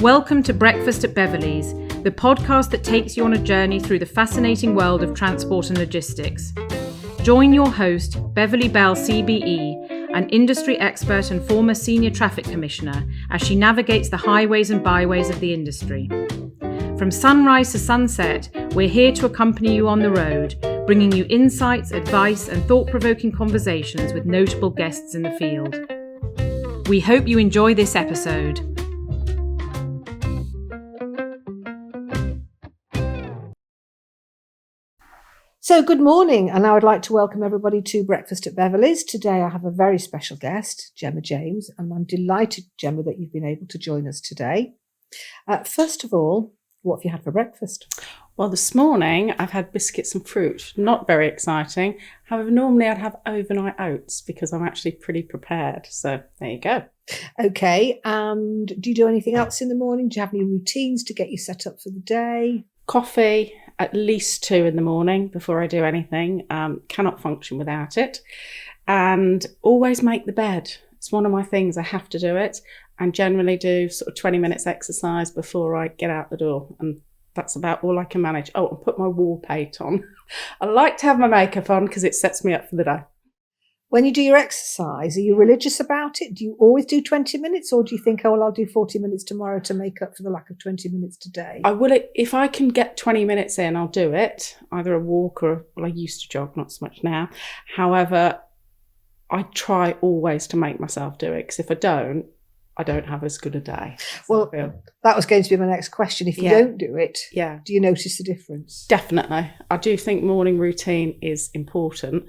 Welcome to Breakfast at Beverley's, the podcast that takes you on a journey through the fascinating world of transport and logistics. Join your host, Beverley Bell CBE, an industry expert and former senior traffic commissioner, as she navigates the highways and byways of the industry. From sunrise to sunset, we're here to accompany you on the road, bringing you insights, advice, and thought-provoking conversations with notable guests in the field. We hope you enjoy this episode. So good morning, and I would like to welcome everybody to Breakfast at Beverley's. Today I have a very special guest, Jemma James, and I'm delighted, Jemma, that you've been able to join us today. First of all, what have you had for breakfast? Well, this morning I've had biscuits and fruit. Not very exciting. However, normally I'd have overnight oats because I'm actually pretty prepared. So there you go. Okay, and do you do anything else in the morning? Do you have any routines to get you set up for the day? Coffee, at least 2 in the morning before I do anything. Cannot function without it. And always make the bed. It's one of my things. I have to do it. And generally do sort of 20 minutes exercise before I get out the door. And that's about all I can manage. Oh, and put my wall paint on. I like to have my makeup on because it sets me up for the day. When you do your exercise, are you religious about it? Do you always do 20 minutes or do you think, oh, well, I'll do 40 minutes tomorrow to make up for the lack of 20 minutes today? I will. If I can get 20 minutes in, I'll do it. Either a walk or, well, I used to jog, not so much now. However, I try always to make myself do it because if I don't have as good a day. Well, that was going to be my next question. If you don't do it, do you notice the difference? Definitely. I do think morning routine is important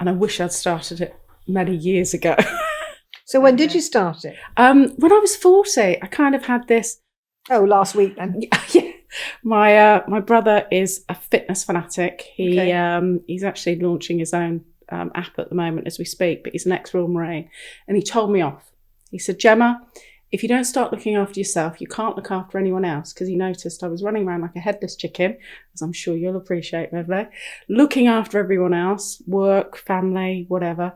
and I wish I'd started it many years ago. So when did you start it? When I was 40, I kind of had this... Oh, last week then? Yeah. My brother is a fitness fanatic. He's actually launching his own app at the moment as we speak, but he's an ex-Royal Marine and he told me off. He said, Jemma, if you don't start looking after yourself, you can't look after anyone else. Because he noticed I was running around like a headless chicken, as I'm sure you'll appreciate, Beverley, looking after everyone else, work, family, whatever.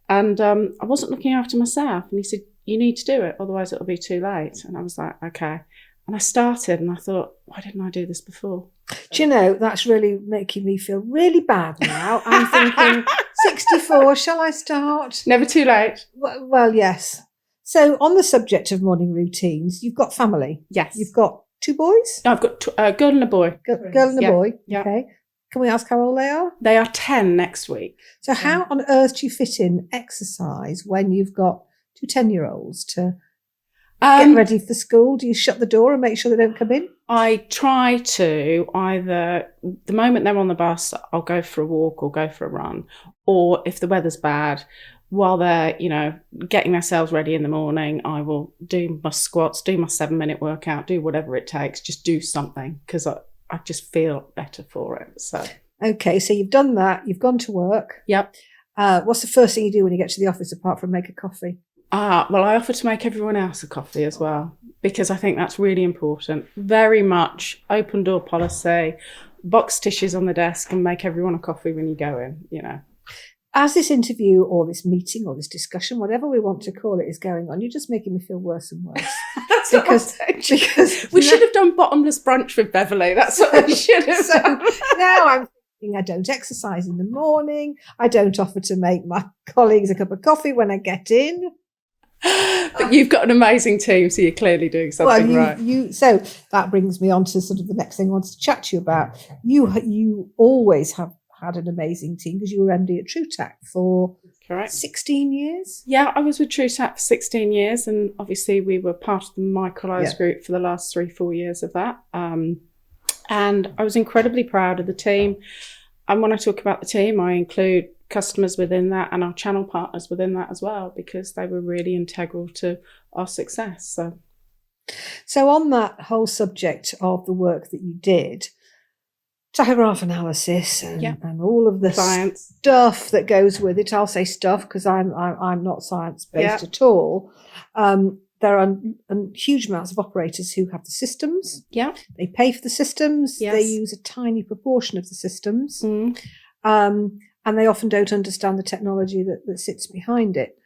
And I wasn't looking after myself. And he said, you need to do it, otherwise it'll be too late. And I was like, okay. And I started and I thought, why didn't I do this before? Do you know, that's really making me feel really bad now. I'm thinking, 64, shall I start? Never too late. Well, yes. So on the subject of morning routines, you've got family. Yes. You've got 2 boys? No, I've got a girl and a boy. Girl and a boy. Yeah. Okay. Can we ask how old they are? They are 10 next week. So how on earth do you fit in exercise when you've got 2 10-year-olds to get ready for school? Do you shut the door and make sure they don't come in? I try to either, the moment they're on the bus, I'll go for a walk or go for a run. Or if the weather's bad, while they're, getting themselves ready in the morning, I will do my squats, do my 7-minute workout, do whatever it takes, just do something because I just feel better for it. So okay, so you've done that, you've gone to work. Yep. What's the first thing you do when you get to the office apart from make a coffee? Well, I offer to make everyone else a coffee as well because I think that's really important. Very much open door policy, box tissues on the desk and make everyone a coffee when you go in, As this interview or this meeting or this discussion, whatever we want to call it, is going on, you're just making me feel worse and worse. That's because we should have done bottomless brunch with Beverley. That's what we should have done. Now I'm thinking I don't exercise in the morning. I don't offer to make my colleagues a cup of coffee when I get in. But you've got an amazing team, so you're clearly doing something right. So that brings me on to sort of the next thing I wanted to chat to you about. You always have had an amazing team because you were MD at TruTac for 16 years. Yeah, I was with TruTac for 16 years and obviously we were part of the microlise group for the last 3-4 years of that. And I was incredibly proud of the team. And when I talk about the team, I include customers within that and our channel partners within that as well because they were really integral to our success. So on that whole subject of the work that you did, tachograph analysis and all of the science stuff that goes with it. I'll say stuff because I'm not science-based at all. There are huge amounts of operators who have the systems. Yeah. They pay for the systems. Yes. They use a tiny proportion of the systems. And they often don't understand the technology that sits behind it.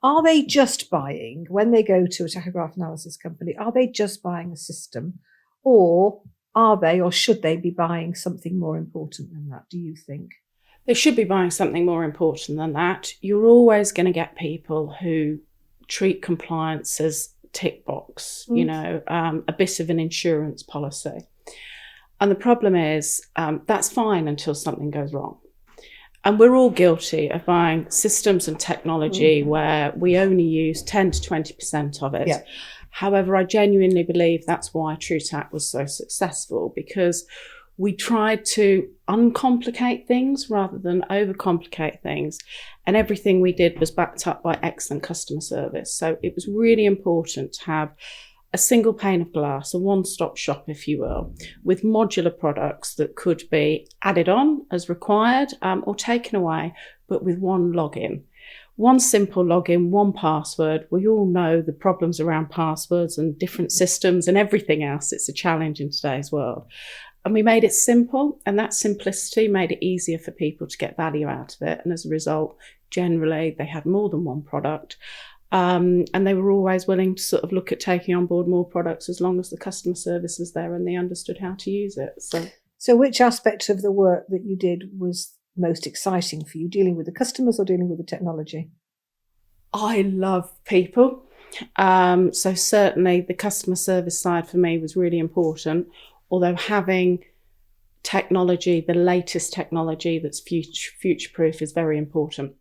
are they just buying, when they go to a tachograph analysis company, are they just buying a system, or are they, or should they be buying something more important than that, do you think? They should be buying something more important than that. You're always going to get people who treat compliance as tick box, a bit of an insurance policy. And the problem is that's fine until something goes wrong. And we're all guilty of buying systems and technology where we only use 10 to 20% of it. Yeah. However, I genuinely believe that's why TruTac was so successful, because we tried to uncomplicate things rather than overcomplicate things. And everything we did was backed up by excellent customer service. So it was really important to have a single pane of glass, a one-stop shop, if you will, with modular products that could be added on as required or taken away, but with one login. One simple login, one password. We all know the problems around passwords and different systems and everything else. It's a challenge in today's world. And we made it simple, and that simplicity made it easier for people to get value out of it. And as a result, generally, they had more than one product. And they were always willing to sort of look at taking on board more products as long as the customer service was there and they understood how to use it. So which aspect of the work that you did was most exciting for you, dealing with the customers or dealing with the technology? I love people. So certainly the customer service side for me was really important, although having technology, the latest technology that's future-proof is very important.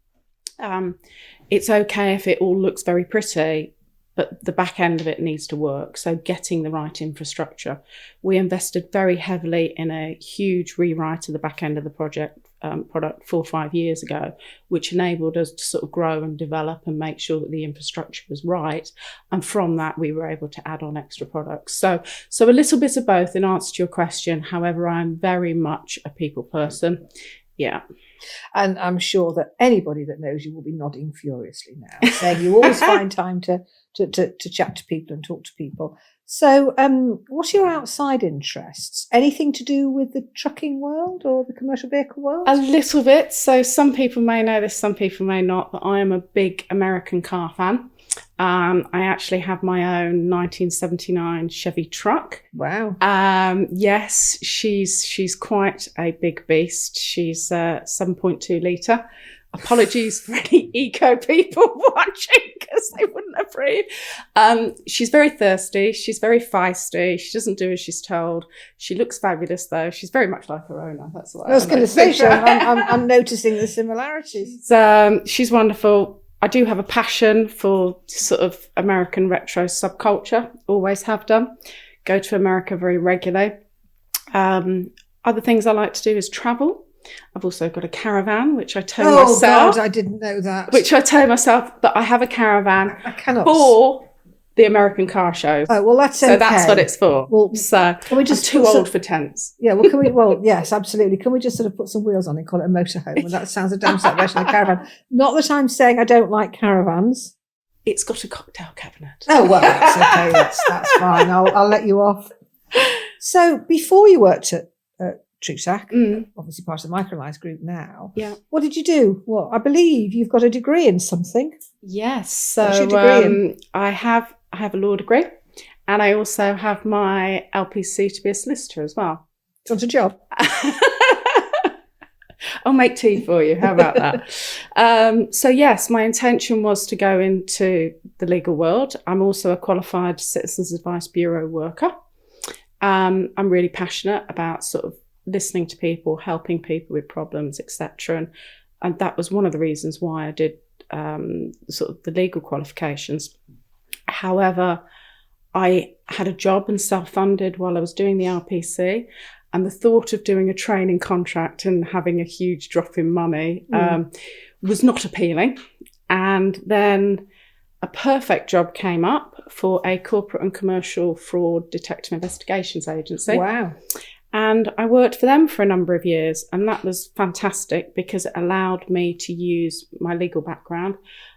It's okay if it all looks very pretty, but the back end of it needs to work. So getting the right infrastructure. We invested very heavily in a huge rewrite of the back end of the product 4 or 5 years ago, which enabled us to sort of grow and develop and make sure that the infrastructure was right. And from that, we were able to add on extra products. So a little bit of both in answer to your question. However, I'm very much a people person. Yeah. And I'm sure that anybody that knows you will be nodding furiously now, saying you always find time to chat to people and talk to people. So what are your outside interests? Anything to do with the trucking world or the commercial vehicle world? A little bit. So some people may know this, some people may not, but I am a big American car fan. I actually have my own 1979 Chevy truck. Wow. Yes, she's quite a big beast. She's 7.2 litre. Apologies for any eco people watching because they wouldn't approve. She's very thirsty. She's very feisty. She doesn't do as she's told. She looks fabulous though. She's very much like her owner. That's what I was going to say. So I'm noticing the similarities. She's wonderful. I do have a passion for sort of American retro subculture. Always have done. Go to America very regularly. Other things I like to do is travel. I've also got a caravan, which I tow myself. Oh God, I didn't know that. Which I tow myself, but I have a caravan I cannot. for the American car shows. Oh, well, that's okay. So that's what it's for. Well, so can we just I'm too old for tents. Yeah, well, can we? Well, yes, absolutely. Can we just sort of put some wheels on and call it a motorhome? Well, that sounds a damn sight better than a caravan. Not that I'm saying I don't like caravans. It's got a cocktail cabinet. Oh, well, that's okay. That's fine. I'll let you off. So before you worked at TruTac, obviously part of the Microlines group now. Yeah. What did you do? Well, I believe you've got a degree in something. Yes. So what's your degree in? I have a law degree, and I also have my LPC to be a solicitor as well. Do you want a job? I'll make tea for you. How about that? So yes, my intention was to go into the legal world. I'm also a qualified Citizens Advice Bureau worker. I'm really passionate about sort of listening to people, helping people with problems, etc. And that was one of the reasons why I did sort of the legal qualifications. However, I had a job and self-funded while I was doing the RPC, and the thought of doing a training contract and having a huge drop in money was not appealing. And then a perfect job came up for a corporate and commercial fraud detective investigations agency. Wow. And I worked for them for a number of years, and that was fantastic because it allowed me to use my legal background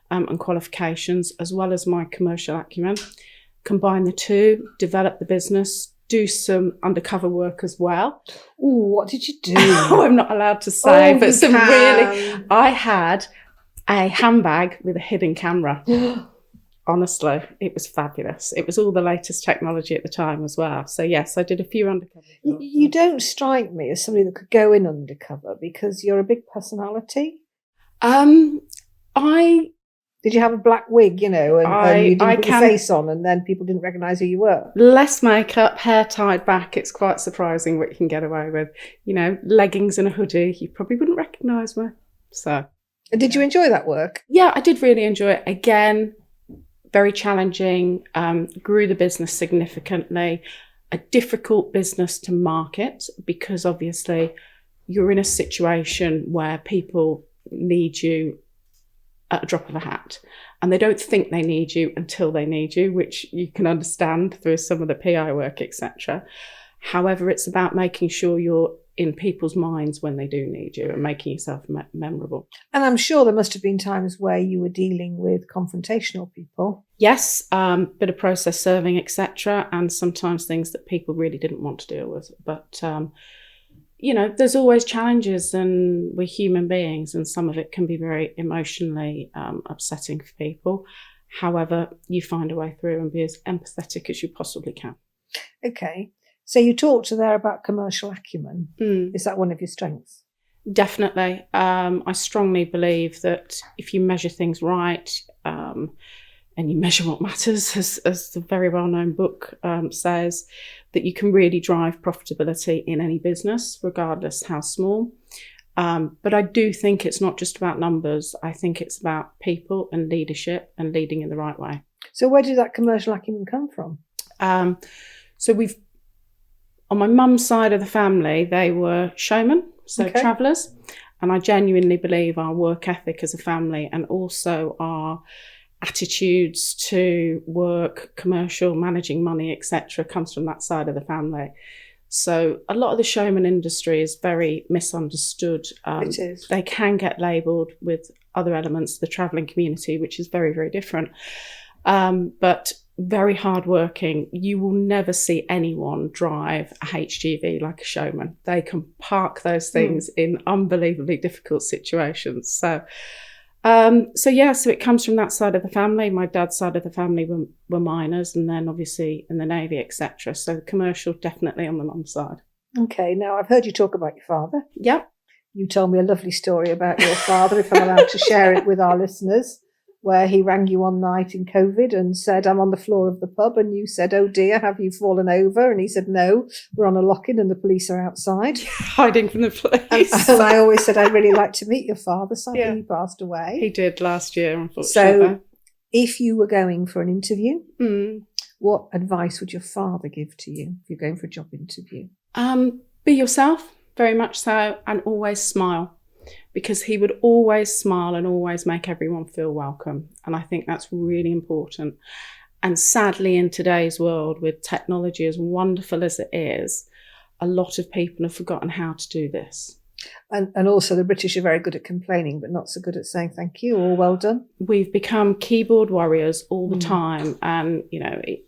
and qualifications as well as my commercial acumen, combine the two, develop the business, do some undercover work as well. Ooh, what did you do? Oh, I'm not allowed to say, but some really, I had a handbag with a hidden camera. Honestly, it was fabulous. It was all the latest technology at the time as well. So yes, I did a few undercover. You don't strike me as somebody that could go in undercover because you're a big personality. Did you have a black wig, and you didn't put your face on and then people didn't recognise who you were? Less makeup, hair tied back. It's quite surprising what you can get away with. Leggings and a hoodie, you probably wouldn't recognise me. So. And did you enjoy that work? Yeah, I did really enjoy it. Again, very challenging, grew the business significantly, a difficult business to market because obviously you're in a situation where people need you at a drop of a hat and they don't think they need you until they need you, which you can understand through some of the PI work, etc. However, it's about making sure you're in people's minds when they do need you and making yourself memorable. And I'm sure there must have been times where you were dealing with confrontational people. Yes, bit of process serving, etc. And sometimes things that people really didn't want to deal with. But, there's always challenges and we're human beings and some of it can be very emotionally upsetting for people. However, you find a way through and be as empathetic as you possibly can. Okay. So you talked there about commercial acumen. Is that one of your strengths? Definitely. I strongly believe that if you measure things right and you measure what matters, as the very well-known book says, that you can really drive profitability in any business, regardless how small. But I do think it's not just about numbers. I think it's about people and leadership and leading in the right way. So where did that commercial acumen come from? On my mum's side of the family, they were showmen, so travellers. And I genuinely believe our work ethic as a family and also our attitudes to work, commercial, managing money, etc., comes from that side of the family. So a lot of the showman industry is very misunderstood. It is. They can get labelled with other elements of the travelling community, which is very, very different. But very hardworking. You will never see anyone drive a HGV like a showman. They can park those things in unbelievably difficult situations. So it comes from that side of the family. My dad's side of the family were miners and then obviously in the Navy, etc. So commercial definitely on the mum's side. Okay, now I've heard you talk about your father. Yep. You told me a lovely story about your father, if I'm allowed to share it with our listeners, where he rang you one night in COVID and said, I'm on the floor of the pub. And you said, oh dear, have you fallen over? And he said, no, we're on a lock-in and the police are outside. Hiding from the police. And I always said, I'd really like to meet your father. Sadly, he passed away. He did last year, unfortunately. So if you were going for an interview, what advice would your father give to you if you're going for a job interview? Be yourself, very much so, and always smile. Because he would always smile and always make everyone feel welcome. And I think that's really important. And sadly, in today's world, with technology as wonderful as it is, a lot of people have forgotten how to do this. And also the British are very good at complaining, but not so good at saying thank you or well done. We've become keyboard warriors all the time. And,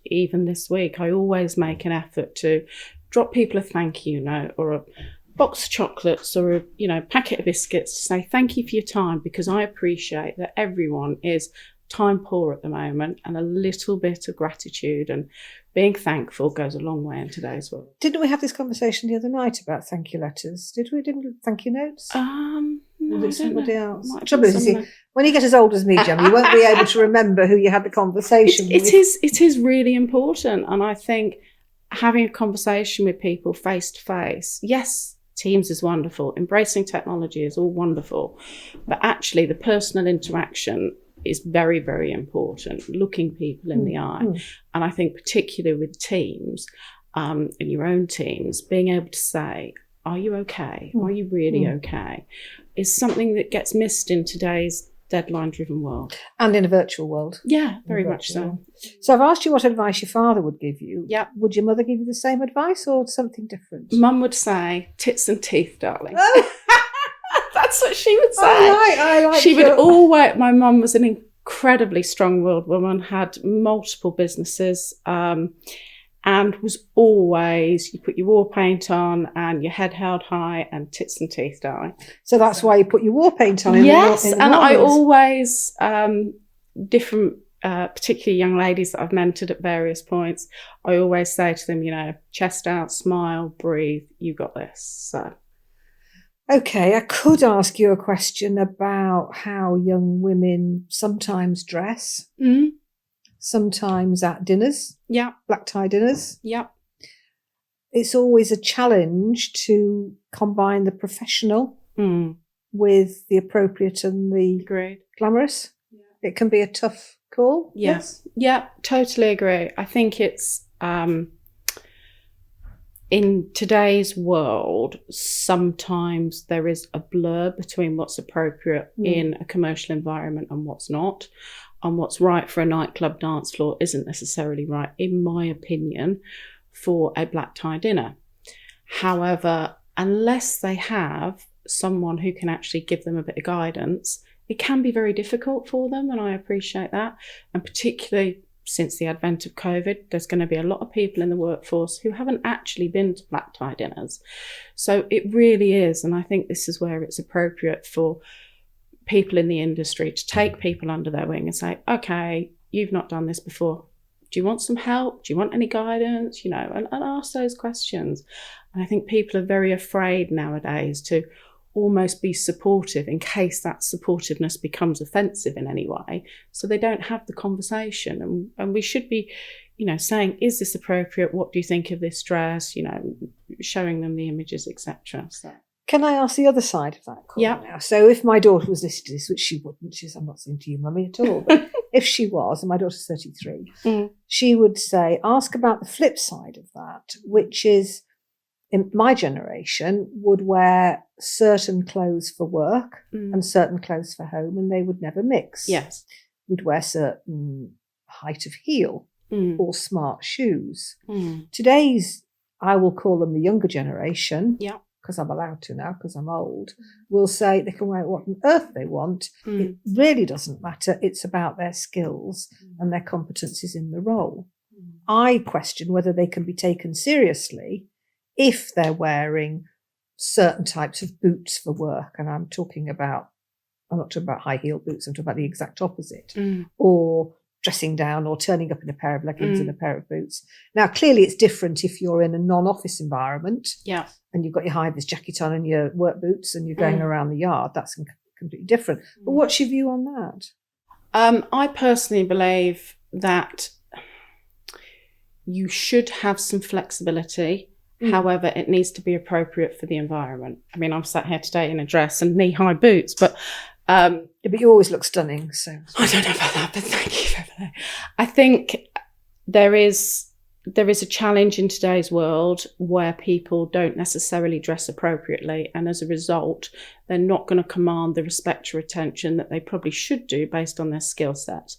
even this week, I always make an effort to drop people a thank you note or a box of chocolates or a packet of biscuits to say thank you for your time, because I appreciate that everyone is time poor at the moment, and a little bit of gratitude and being thankful goes a long way in today's world. Didn't we have this conversation the other night about thank you letters? Didn't thank you notes? No, was it somebody else? Trouble is, when you get as old as me, Jemma, you won't be able to remember who you had the conversation with. It is really important, and I think having a conversation with people face to face, yes, Teams is wonderful, embracing technology is all wonderful, but actually the personal interaction is very, very important, looking people in the eye. And I think particularly with teams, in your own teams, being able to say, are you okay? Are you really okay? Is something that gets missed in today's deadline-driven world. And in a virtual world. Yeah, very much so. So I've asked you what advice your father would give you. Yeah. Would your mother give you the same advice or something different? Mum would say, tits and teeth, darling. Oh. That's what she would say. I like she would always, my mum was an incredibly strong-willed woman, had multiple businesses, and and was always, you put your war paint on and your head held high and tits and teeth die. So that's why you put your war paint on. Yes, in the and I mornings. always, different, particularly young ladies that I've mentored at various points, I always say to them, you know, chest out, smile, breathe, you got this. So. Okay, I could ask you a question about how young women sometimes dress, sometimes at dinners, black tie dinners. Yeah. It's always a challenge to combine the professional with the appropriate and the glamorous. Yeah. It can be a tough call. Yes. Yeah, totally agree. I think it's in today's world, sometimes there is a blur between what's appropriate in a commercial environment and what's not. And what's right for a nightclub dance floor isn't necessarily right, in my opinion, for a black tie dinner. However, unless they have someone who can actually give them a bit of guidance, it can be very difficult for them, and I appreciate that. And particularly since the advent of COVID, there's going to be a lot of people in the workforce who haven't actually been to black tie dinners. So it really is, and I think this is where it's appropriate for people in the industry to take people under their wing and say, okay, you've not done this before. Do you want some help? Do you want any guidance? You know, and ask those questions. And I think people are very afraid nowadays to almost be supportive in case that supportiveness becomes offensive in any way. So they don't have the conversation. And we should be, you know, saying, is this appropriate? What do you think of this dress? You know, showing them the images, etc. So. Can I ask the other side of that call now? So if my daughter was listening to this, which she wouldn't, I'm not saying to you, mummy, at all, but if she was, and my daughter's 33, she would say, ask about the flip side of that, which is, in my generation, would wear certain clothes for work and certain clothes for home, and they would never mix. Yes. We'd wear certain height of heel or smart shoes. Today's, I will call them the younger generation, because I'm allowed to now, because I'm old, will say they can wear what on earth they want. It really doesn't matter. It's about their skills and their competencies in the role. I question whether they can be taken seriously if they're wearing certain types of boots for work. And I'm not talking about high heel boots, I'm talking about the exact opposite. Or dressing down or turning up in a pair of leggings and a pair of boots. Now, clearly it's different if you're in a non-office environment and you've got your high-vis jacket on and your work boots and you're going around the yard. That's completely different. But what's your view on that? I personally believe that you should have some flexibility. However, it needs to be appropriate for the environment. I mean, I'm sat here today in a dress and knee-high boots, but you always look stunning. So I don't know about that, but thank you for that. I think there is a challenge in today's world where people don't necessarily dress appropriately, and as a result, they're not going to command the respect or attention that they probably should do based on their skill set.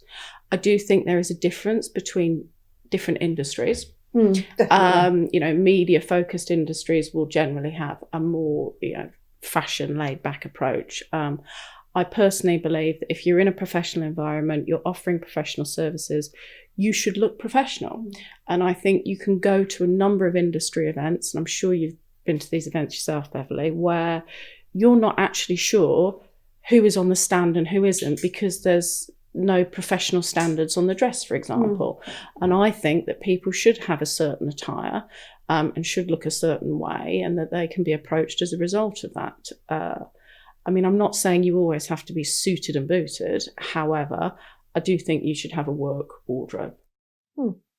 I do think there is a difference between different industries. You know, media focused industries will generally have a more, you know, fashion laid back approach. I personally believe that if you're in a professional environment, you're offering professional services, you should look professional. And I think you can go to a number of industry events, and I'm sure you've been to these events yourself, Beverley, where you're not actually sure who is on the stand and who isn't, because there's no professional standards on the dress, for example. And I think that people should have a certain attire and should look a certain way, and that they can be approached as a result of that. I mean, I'm not saying you always have to be suited and booted. However, I do think you should have a work wardrobe.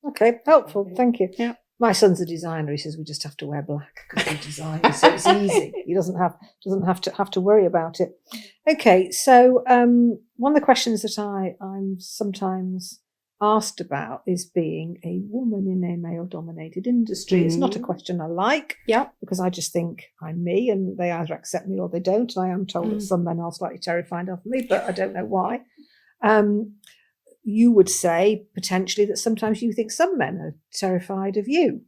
Okay, helpful. Thank you. Yeah. My son's a designer. He says we just have to wear black because we design, so it's easy. He doesn't have to worry about it. Okay, so one of the questions that I'm sometimes asked about is being a woman in a male-dominated industry. It's not a question I like, because I just think I'm me, and they either accept me or they don't. I am told that some men are slightly terrified of me, but I don't know why. You would say potentially that sometimes you think some men are terrified of you.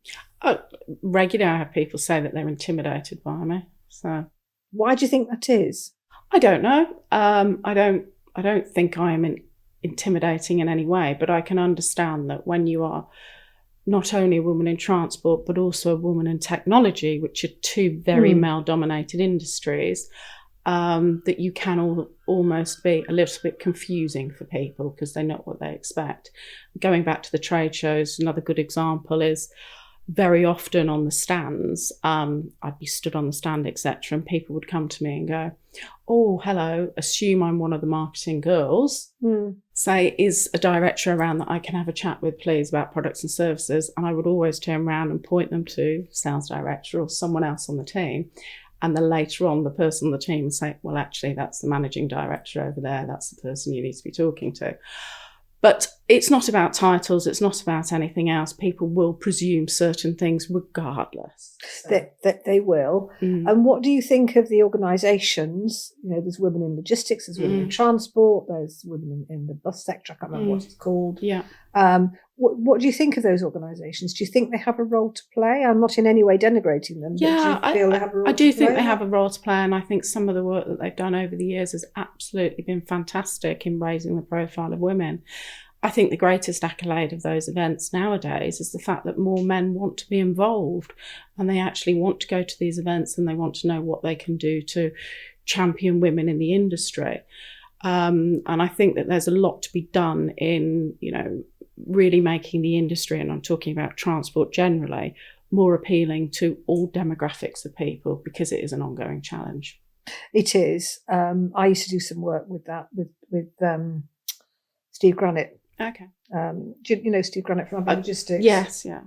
Regularly I have people say that they're intimidated by me. So why do you think that is? I don't know. I don't think I am intimidating in any way, but I can understand that when you are not only a woman in transport, but also a woman in technology, which are two very male-dominated industries, that you can almost be a little bit confusing for people because they know what they expect. Going back to the trade shows, another good example is very often on the stands, I'd be stood on the stand, etc., and people would come to me and go, "Oh, hello, assume I'm one of the marketing girls. Say, is a director around that I can have a chat with, please, about products and services?" And I would always turn around and point them to sales director or someone else on the team. And then later on, the person on the team would say, "Well, actually, that's the managing director over there. That's the person you need to be talking to." But it's not about titles. It's not about anything else. People will presume certain things regardless. So. They will. And what do you think of the organisations? You know, there's women in logistics, there's women in transport, there's women in the bus sector. I can't remember what it's called. Yeah. What do you think of those organisations? Do you think they have a role to play? I'm not in any way denigrating them. Yeah, but do you feel they have a role I do to play? think they have a role to play, and I think some of the work that they've done over the years has absolutely been fantastic in raising the profile of women. I think the greatest accolade of those events nowadays is the fact that more men want to be involved, and they actually want to go to these events and they want to know what they can do to champion women in the industry. And I think that there's a lot to be done in, you know, really making the industry, and I'm talking about transport generally, more appealing to all demographics of people, because it is an ongoing challenge. It is. I used to do some work with that with Steve Granite. Okay. Do you know Steve Granite from Logistics? Yes, yeah.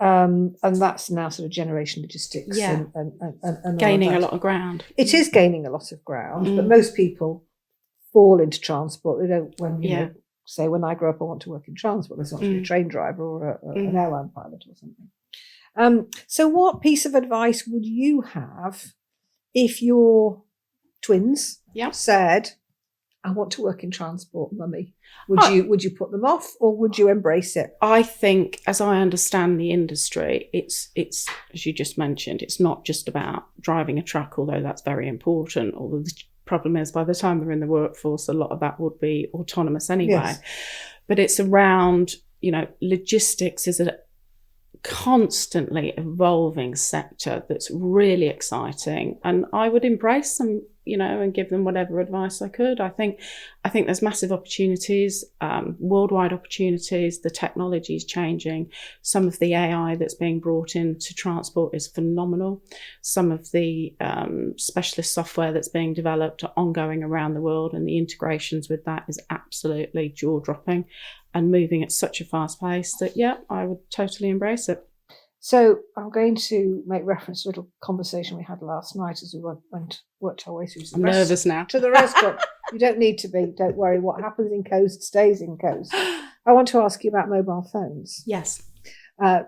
And that's now sort of generation logistics. Yeah. And gaining a lot of ground. It is gaining a lot of ground, but most people fall into transport. They don't, when you know, say, when I grow up, I want to work in transport. There's not to be a train driver or an airline pilot or something. So what piece of advice would you have if your twins said, "I want to work in transport, mummy"? Would you put them off, or would you embrace it? I think, as I understand the industry, it's as you just mentioned, it's not just about driving a truck, although that's very important. Although the problem is, by the time they're in the workforce, a lot of that would be autonomous anyway. Yes. But it's around, you know, logistics is a constantly evolving sector that's really exciting, and I would embrace them, you know, and give them whatever advice I could. I think there's massive opportunities, worldwide opportunities. The technology is changing. Some of the AI that's being brought into transport is phenomenal. Some of the specialist software that's being developed are ongoing around the world, and the integrations with that is absolutely jaw-dropping and moving at such a fast pace that, I would totally embrace it. So I'm going to make reference to a little conversation we had last night as we worked our way through. I'm nervous now. To the restaurant. You don't need to be. Don't worry. What happens in coast stays in coast. I want to ask you about mobile phones. Yes.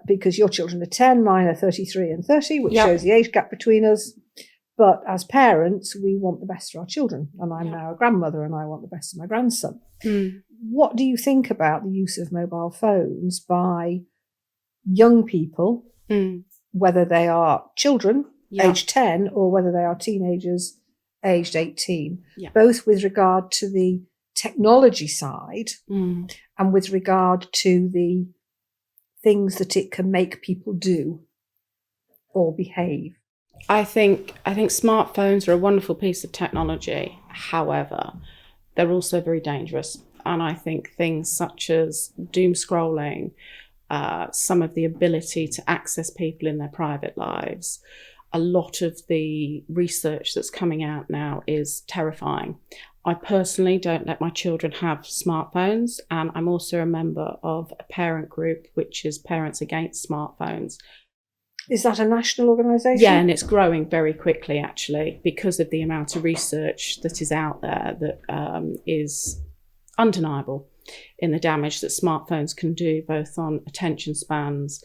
Because your children are 10, mine are 33 and 30, which shows the age gap between us. But as parents, we want the best for our children. And I'm now a grandmother, and I want the best for my grandson. What do you think about the use of mobile phones by young people, whether they are children aged 10 or whether they are teenagers aged 18, both with regard to the technology side and with regard to the things that it can make people do or behave? I think smartphones are a wonderful piece of technology. However, they're also very dangerous. And I think things such as doom scrolling, some of the ability to access people in their private lives, a lot of the research that's coming out now is terrifying. I personally don't let my children have smartphones, and I'm also a member of a parent group which is Parents Against Smartphones. Is that a national organisation? Yeah, and it's growing very quickly actually, because of the amount of research that is out there that is undeniable in the damage that smartphones can do, both on attention spans,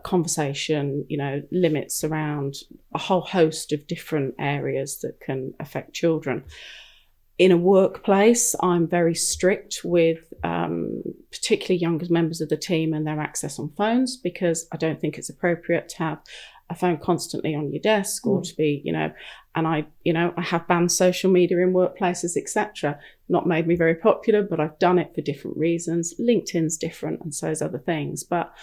conversation, you know, limits around a whole host of different areas that can affect children. In a workplace, I'm very strict with particularly younger members of the team and their access on phones, because I don't think it's appropriate to have a phone constantly on your desk or to be, and I have banned social media in workplaces, etc. Not made me very popular, but I've done it for different reasons. LinkedIn's different, and so is other things. But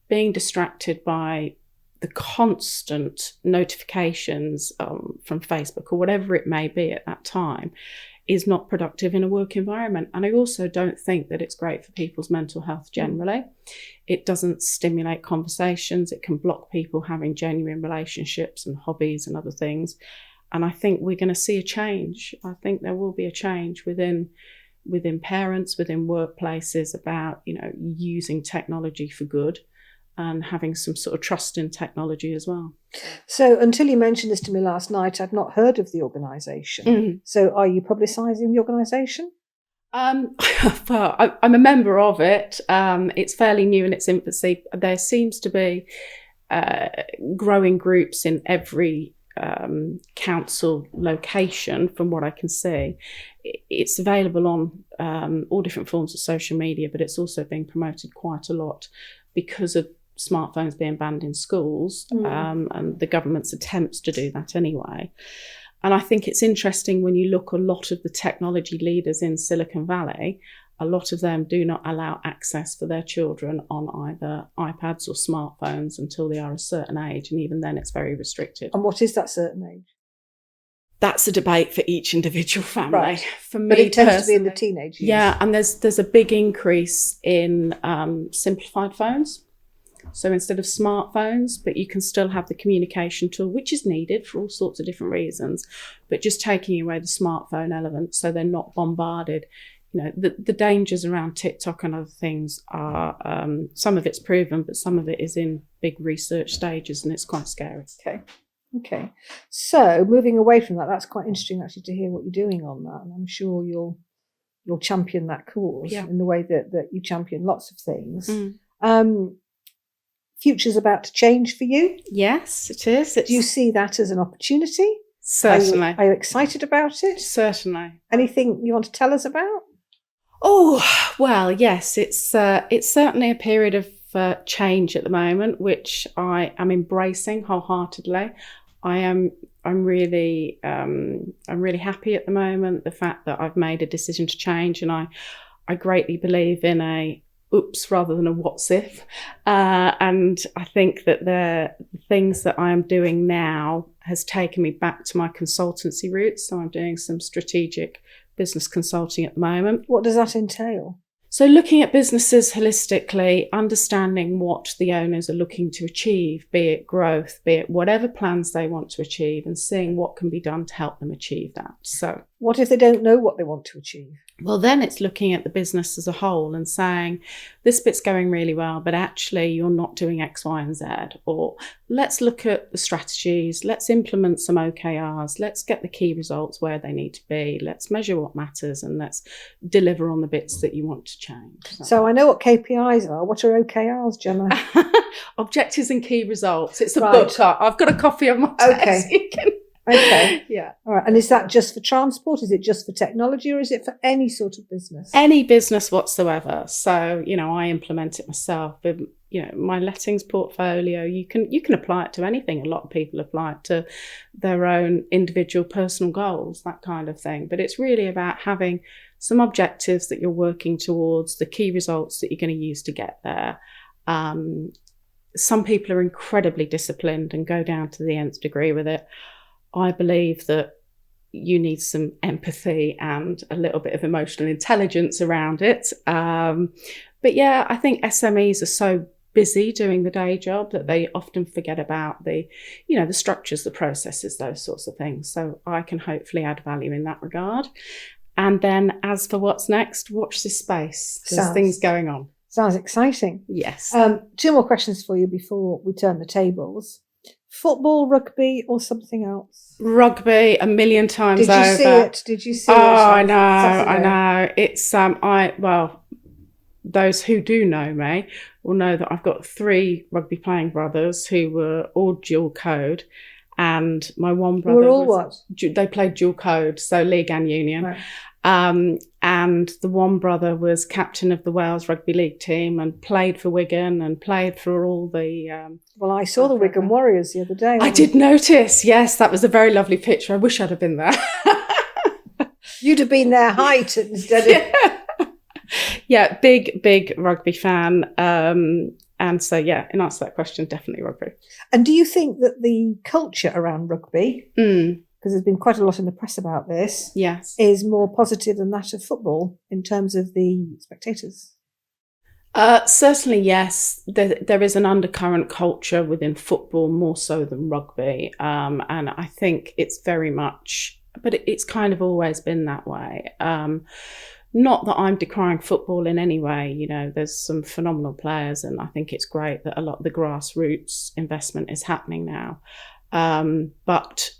being distracted by the constant notifications from Facebook or whatever it may be at that time is not productive in a work environment. And I also don't think that it's great for people's mental health generally. It doesn't stimulate conversations. It can block people having genuine relationships and hobbies and other things. And I think we're going to see a change. I think there will be a change within parents, within workplaces about, using technology for good and having some sort of trust in technology as well. So until you mentioned this to me last night, I'd not heard of the organisation. Mm-hmm. So are you publicising the organisation? Well, I'm a member of it. It's fairly new in its infancy. There seems to be growing groups in every council location, from what I can see. It's available on all different forms of social media, but it's also being promoted quite a lot because of smartphones being banned in schools, and the government's attempts to do that anyway. And I think it's interesting when you look a lot of the technology leaders in Silicon Valley, a lot of them do not allow access for their children on either iPads or smartphones until they are a certain age. And even then it's very restricted. And what is that certain age? That's a debate for each individual family. Right. For me, but it tends to be in the teenage years. Yeah, and there's a big increase in simplified phones. So instead of smartphones, but you can still have the communication tool, which is needed for all sorts of different reasons, but just taking away the smartphone element so they're not bombarded. The dangers around TikTok and other things are, some of it's proven, but some of it is in big research stages and it's quite scary. Okay. So moving away from that, that's quite interesting actually to hear what you're doing on that. And I'm sure you'll champion that cause in the way that you champion lots of things. Future's about to change for you. Yes, it is. Do you see that as an opportunity? Certainly. Are you excited about it? Certainly. Anything you want to tell us about? Oh, well, yes, it's certainly a period of change at the moment, which I am embracing wholeheartedly. I'm really happy at the moment, the fact that I've made a decision to change, and I greatly believe in a oops rather than a what's if. And I think that the things that I am doing now has taken me back to my consultancy roots. So I'm doing some strategic business consulting at the moment. What does that entail? So looking at businesses holistically, understanding what the owners are looking to achieve, be it growth, be it whatever plans they want to achieve, and seeing what can be done to help them achieve that. So what if they don't know what they want to achieve? Well, then it's looking at the business as a whole and saying, this bit's going really well, but actually you're not doing X, Y, and Z. Or let's look at the strategies. Let's implement some OKRs. Let's get the key results where they need to be. Let's measure what matters and let's deliver on the bits that you want to change. So I know what KPIs are. What are OKRs, Jemma? Objectives and key results. It's a book. I've got a copy of my text. Okay. Yeah. All right. And is that just for transport? Is it just for technology, or is it for any sort of business? Any business whatsoever. So, I implement it myself. But, my lettings portfolio, you can apply it to anything. A lot of people apply it to their own individual personal goals, that kind of thing. But it's really about having some objectives that you're working towards, the key results that you're going to use to get there. Some people are incredibly disciplined and go down to the nth degree with it. I believe that you need some empathy and a little bit of emotional intelligence around it. But yeah, I think SMEs are so busy doing the day job that they often forget about the structures, the processes, those sorts of things. So I can hopefully add value in that regard. And then as for what's next, watch this space. There's things going on. Sounds exciting. Yes. 2 more questions for you before we turn the tables. Football, rugby, or something else? Rugby, a million times over. Did you see it? Did you see it? Oh, I know. It's those who do know me will know that I've got 3 rugby playing brothers who were all dual code, and my one brother they played dual code, so league and union. Right. And the one brother was captain of the Wales Rugby League team and played for Wigan and played for all the... well, I saw the Wigan Warriors the other day. I did notice, yes, that was a very lovely picture. I wish I'd have been there. You'd have been their height instead of... Yeah, big rugby fan. And so, yeah, in answer to that question, definitely rugby. And do you think that the culture around rugby, because there's been quite a lot in the press about this, yes, is more positive than that of football in terms of the spectators? Certainly, yes. There is an undercurrent culture within football more so than rugby. And I think it's very much, but it's kind of always been that way. Not that I'm decrying football in any way, you know, there's some phenomenal players, and I think it's great that a lot of the grassroots investment is happening now. But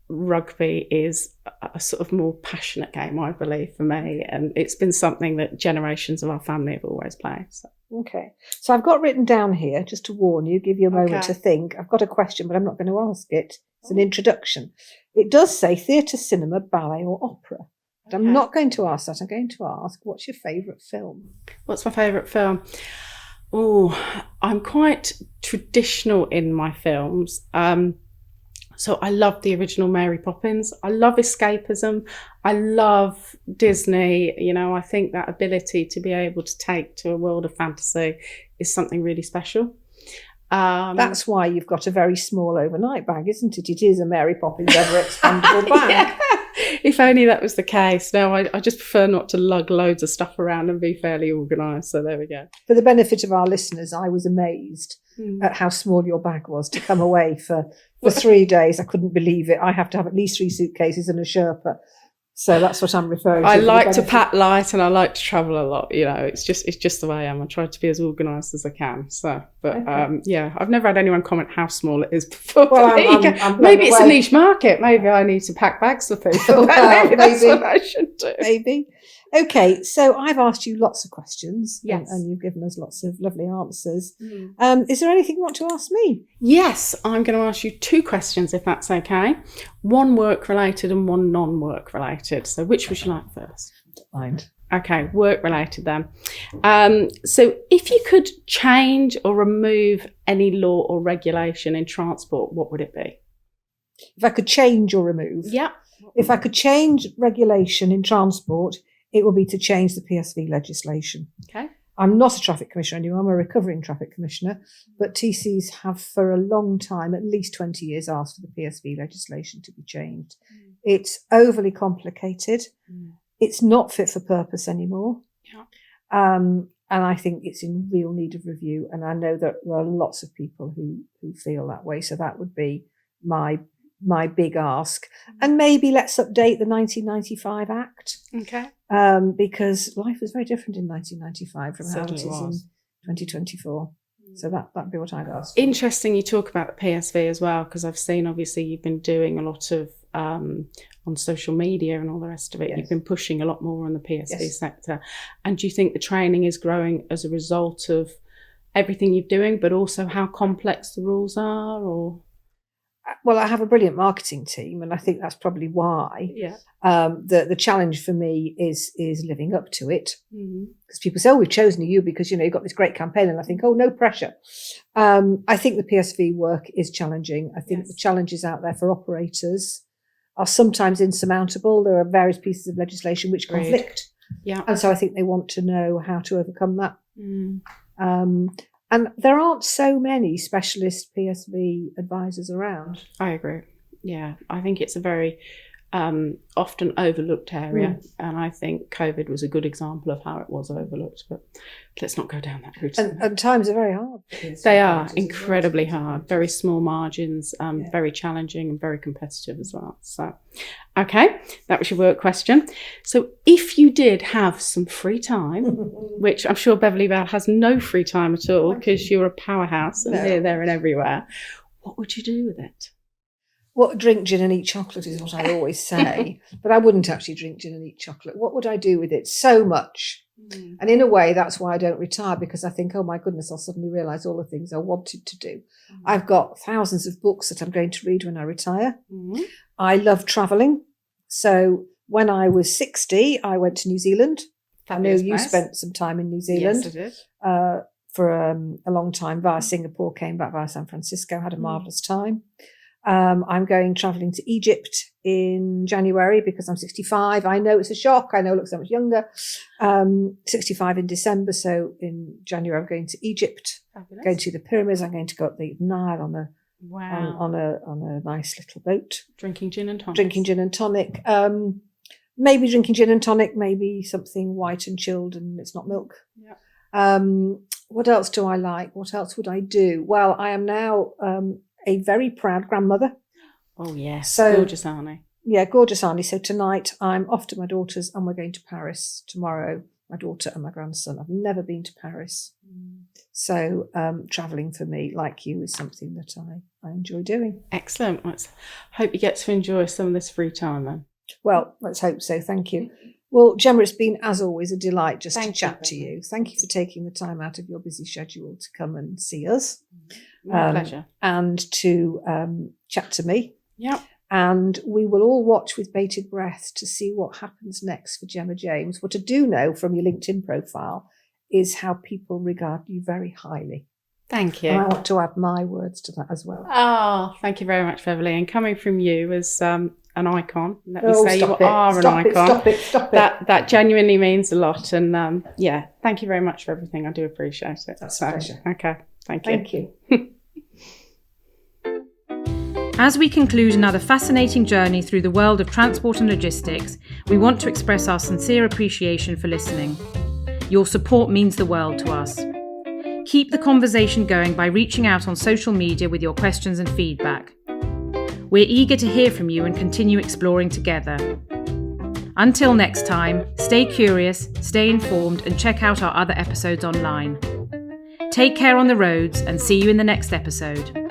rugby is a sort of more passionate game, I believe, for me, and it's been something that generations of our family have always played. So. Okay, so I've got written down here, just to warn you, give you a moment to think. I've got a question, but I'm not going to ask it. It's an introduction. It does say theatre, cinema, ballet or opera. But I'm not going to ask that. I'm going to ask, what's your favourite film? What's my favourite film? Oh, I'm quite traditional in my films. So I love the original Mary Poppins. I love escapism. I love Disney. You know, I think that ability to be able to take to a world of fantasy is something really special. That's why you've got a very small overnight bag, isn't it? It is a Mary Poppins ever expandable bag. Yeah. If only that was the case. No, I just prefer not to lug loads of stuff around and be fairly organised. So there we go. For the benefit of our listeners, I was amazed at how small your bag was to come away for 3 days. I couldn't believe it. I have to have at least 3 suitcases and a Sherpa. So that's what I'm referring to. I like to pack light and I like to travel a lot. You know, it's just the way I am. I try to be as organised as I can. So, but yeah, I've never had anyone comment how small it is before. Well, maybe it's a niche market. Maybe I need to pack bags for people. Maybe that's what I should do. Maybe. Okay, so I've asked you lots of questions, yes, and you've given us lots of lovely answers. Is there anything you want to ask me? Yes, I'm going to ask you 2 questions, if that's okay. One work-related and one non-work-related. So which would you like first? Mind. Okay, work-related then. So if you could change or remove any law or regulation in transport, what would it be? If I could change or remove? Yeah. If I could change regulation in transport, it will be to change the PSV legislation. Okay. I'm not a traffic commissioner anymore. I'm a recovering traffic commissioner, but TCs have for a long time, at least 20 years, asked for the PSV legislation to be changed. It's overly complicated. It's not fit for purpose anymore. Yeah. And I think it's in real need of review. And I know that there are lots of people who feel that way. So that would be my big ask. And maybe let's update the 1995 Act. Okay. Because life was very different in 1995 from how it is in 2024. So that'd be what I'd ask. Interesting you talk about the PSV as well, because I've seen obviously you've been doing a lot of on social media and all the rest of it. Yes. You've been pushing a lot more on the PSV sector. And do you think the training is growing as a result of everything you're doing, but also how complex the rules are? Or well, I have a brilliant marketing team, and I think that's probably why. Yeah. The challenge for me is living up to it, because people say, "Oh, we've chosen you because you've got this great campaign," and I think, "Oh, no pressure." I think the PSV work is challenging. I think the challenges out there for operators are sometimes insurmountable. There are various pieces of legislation which conflict, and so I think they want to know how to overcome that. And there aren't so many specialist PSV advisors around. I agree. Yeah, I think it's a very often overlooked area. And I think COVID was a good example of how it was overlooked. But let's not go down that route. And times are very hard. They are incredibly hard, very small margins, very challenging and very competitive as well. So, okay, that was your work question. So if you did have some free time, which I'm sure Beverley Bell has no free time at all because you're a powerhouse and here, there and everywhere, what would you do with it? Well, drink gin and eat chocolate is what I always say, but I wouldn't actually drink gin and eat chocolate. What would I do with it? So much. And in a way, that's why I don't retire, because I think, oh my goodness, I'll suddenly realise all the things I wanted to do. I've got thousands of books that I'm going to read when I retire. I love travelling. So when I was 60, I went to New Zealand. Fabulous I know you spent some time in New Zealand. Yes, I did. For a long time via Singapore, came back via San Francisco, had a marvellous time. I'm going travelling to Egypt in January because I'm 65. I know it's a shock. I know I look so much younger. 65 in December. So in January, I'm going to Egypt, Fabulous. going to the pyramids. I'm going to go up the Nile on a nice little boat. Drinking gin and tonic. Maybe drinking gin and tonic, maybe something white and chilled and it's not milk. Yeah. What else do I like? What else would I do? Well, I am now a very proud grandmother. Oh, yes. So, gorgeous Arnie. Yeah, gorgeous Arnie. So tonight I'm off to my daughter's and we're going to Paris tomorrow, my daughter and my grandson. I've never been to Paris. So travelling for me, like you, is something that I enjoy doing. Excellent. Let's hope you get to enjoy some of this free time then. Well, let's hope so. Thank you. Well, Jemma, it's been, as always, a delight just to chat to you. Thank you for taking the time out of your busy schedule to come and see us. My pleasure. And to chat to me. Yep. And we will all watch with bated breath to see what happens next for Jemma James. What I do know from your LinkedIn profile is how people regard you very highly. Thank you. And I want to add my words to that as well. Oh, thank you very much, Beverley. And coming from you as an icon, let me say you are an icon. Stop it. That genuinely means a lot. And thank you very much for everything. I do appreciate it. That's a pleasure. Okay, thank you. Thank you. As we conclude another fascinating journey through the world of transport and logistics, we want to express our sincere appreciation for listening. Your support means the world to us. Keep the conversation going by reaching out on social media with your questions and feedback. We're eager to hear from you and continue exploring together. Until next time, stay curious, stay informed, and check out our other episodes online. Take care on the roads and see you in the next episode.